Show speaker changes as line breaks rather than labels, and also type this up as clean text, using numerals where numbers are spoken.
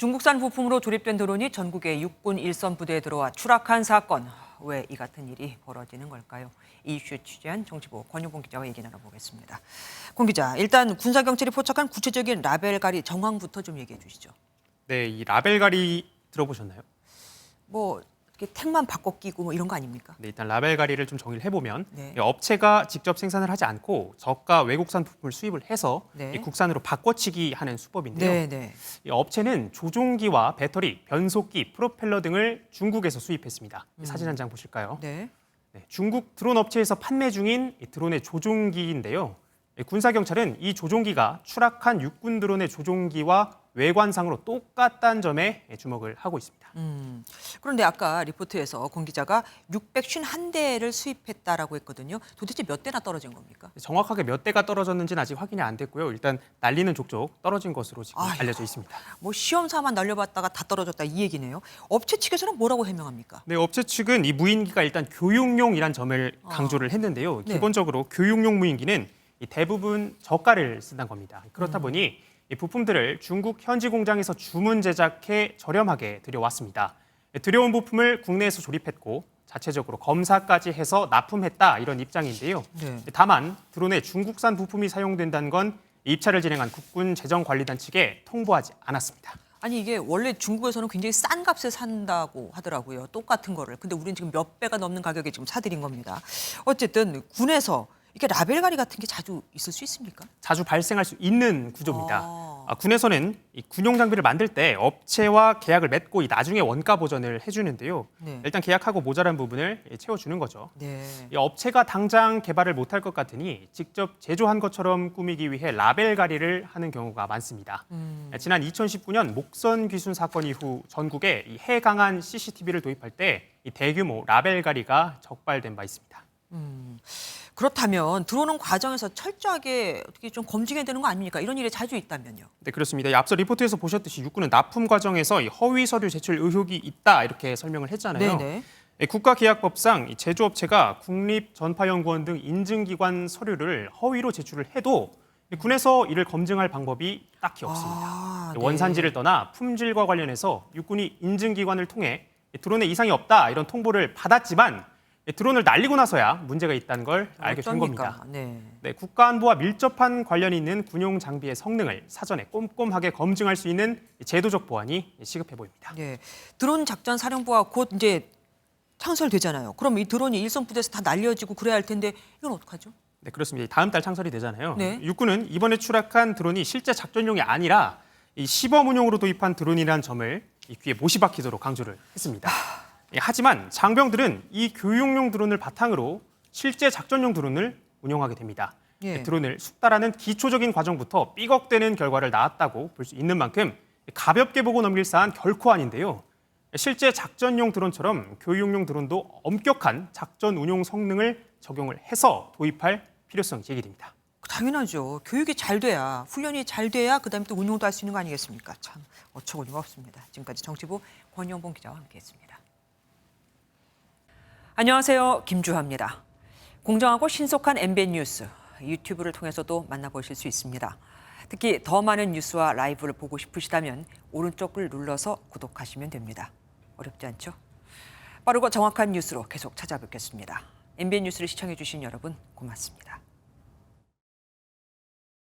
중국산 부품으로 조립된 드론이 전국의 육군 일선 부대에 들어와 추락한 사건. 왜 이 같은 일이 벌어지는 걸까요? 이 이슈 취재한 정치부 권용봉 기자와 얘기 나눠보겠습니다. 권 기자, 일단 군사경찰이 포착한 구체적인 라벨가리 정황부터 좀 얘기해 주시죠.
네, 이 라벨가리 들어보셨나요?
뭐 이렇게 택만 바꿔 끼고 뭐 이런 거 아닙니까?
네, 일단 라벨가리를 좀 정리를 해보면
네.
업체가 직접 생산을 하지 않고 저가 외국산 부품을 수입을 해서
네.
국산으로 바꿔치기 하는 수법인데요.
네, 네.
이 업체는 조종기와 배터리, 변속기, 프로펠러 등을 중국에서 수입했습니다. 사진 한 장 보실까요?
네.
네, 중국 드론 업체에서 판매 중인 이 드론의 조종기인데요. 군사경찰은 이 조종기가 추락한 육군 드론의 조종기와 외관상으로 똑같다는 점에 주목을 하고 있습니다.
그런데 아까 리포트에서 권 기자가 651대를 수입했다라고 했거든요. 도대체 몇 대나 떨어진 겁니까?
정확하게 몇 대가 떨어졌는지는 아직 확인이 안 됐고요. 일단 날리는 족족 떨어진 것으로 지금
아이고.
알려져 있습니다.
뭐 시험사만 날려봤다가 다 떨어졌다 이 얘기네요. 업체 측에서는 뭐라고 해명합니까?
네, 업체 측은 이 무인기가 일단 교육용이란 점을 강조를 했는데요.
네.
기본적으로 교육용 무인기는 이 대부분 저가를 쓴다는 겁니다. 그렇다 보니 이 부품들을 중국 현지 공장에서 주문 제작해 저렴하게 들여왔습니다. 들여온 부품을 국내에서 조립했고 자체적으로 검사까지 해서 납품했다 이런 입장인데요.
네.
다만 드론에 중국산 부품이 사용된다는 건 입찰을 진행한 국군재정관리단 측에 통보하지 않았습니다.
아니 이게 원래 중국에서는 굉장히 싼 값에 산다고 하더라고요. 똑같은 거를. 근데 우리는 지금 몇 배가 넘는 가격에 지금 사들인 겁니다. 어쨌든 군에서 이게 라벨가리 같은 게 자주 있을 수 있습니까?
자주 발생할 수 있는 구조입니다.
아.
군에서는 이 군용 장비를 만들 때 업체와 계약을 맺고 이 나중에 원가 보전을 해주는데요.
네.
일단 계약하고 모자란 부분을 채워주는 거죠.
네.
이 업체가 당장 개발을 못할 것 같으니 직접 제조한 것처럼 꾸미기 위해 라벨가리를 하는 경우가 많습니다. 지난 2019년 목선 귀순 사건 이후 전국에 이 해강한 CCTV를 도입할 때 이 대규모 라벨가리가 적발된 바 있습니다.
그렇다면 들어오는 과정에서 철저하게 어떻게 좀 검증해야 되는 거 아닙니까? 이런 일이 자주 있다면요.
네, 그렇습니다. 앞서 리포트에서 보셨듯이 육군은 납품 과정에서 이 허위 서류 제출 의혹이 있다 이렇게 설명을 했잖아요.
네네.
국가계약법상 이 제조업체가 국립전파연구원 등 인증기관 서류를 허위로 제출을 해도 군에서 이를 검증할 방법이 딱히 없습니다.
아, 네.
원산지를 떠나 품질과 관련해서 육군이 인증기관을 통해 드론에 이상이 없다 이런 통보를 받았지만 드론을 날리고 나서야 문제가 있다는 걸 알게 된 겁니다.
네.
네, 국가안보와 밀접한 관련이 있는 군용 장비의 성능을 사전에 꼼꼼하게 검증할 수 있는 제도적 보완이 시급해 보입니다.
네. 드론 작전 사령부가 곧 이제 창설되잖아요. 그럼 이 드론이 일선 부대에서 다 날려지고 그래야 할 텐데 이건 어떡하죠?
네, 그렇습니다. 다음 달 창설이 되잖아요.
네.
육군은 이번에 추락한 드론이 실제 작전용이 아니라 이 시범운용으로 도입한 드론이라는 점을 이 귀에 못이 박히도록 강조를 했습니다. 하지만 장병들은 이 교육용 드론을 바탕으로 실제 작전용 드론을 운용하게 됩니다.
예.
드론을 숙달하는 기초적인 과정부터 삐걱대는 결과를 낳았다고 볼 수 있는 만큼 가볍게 보고 넘길 사안 결코 아닌데요. 실제 작전용 드론처럼 교육용 드론도 엄격한 작전 운용 성능을 적용을 해서 도입할 필요성이 제기됩니다.
당연하죠. 교육이 잘 돼야, 훈련이 잘 돼야 그다음에 또 운용도 할 수 있는 거 아니겠습니까? 참 어처구니가 없습니다. 지금까지 정치부 권영봉 기자와 함께했습니다. 안녕하세요. 김주하입니다. 공정하고 신속한 MBN 뉴스, 유튜브를 통해서도 만나보실 수 있습니다. 특히 더 많은 뉴스와 라이브를 보고 싶으시다면 오른쪽을 눌러서 구독하시면 됩니다. 어렵지 않죠? 빠르고 정확한 뉴스로 계속 찾아뵙겠습니다. MBN 뉴스를 시청해 주신 여러분 고맙습니다.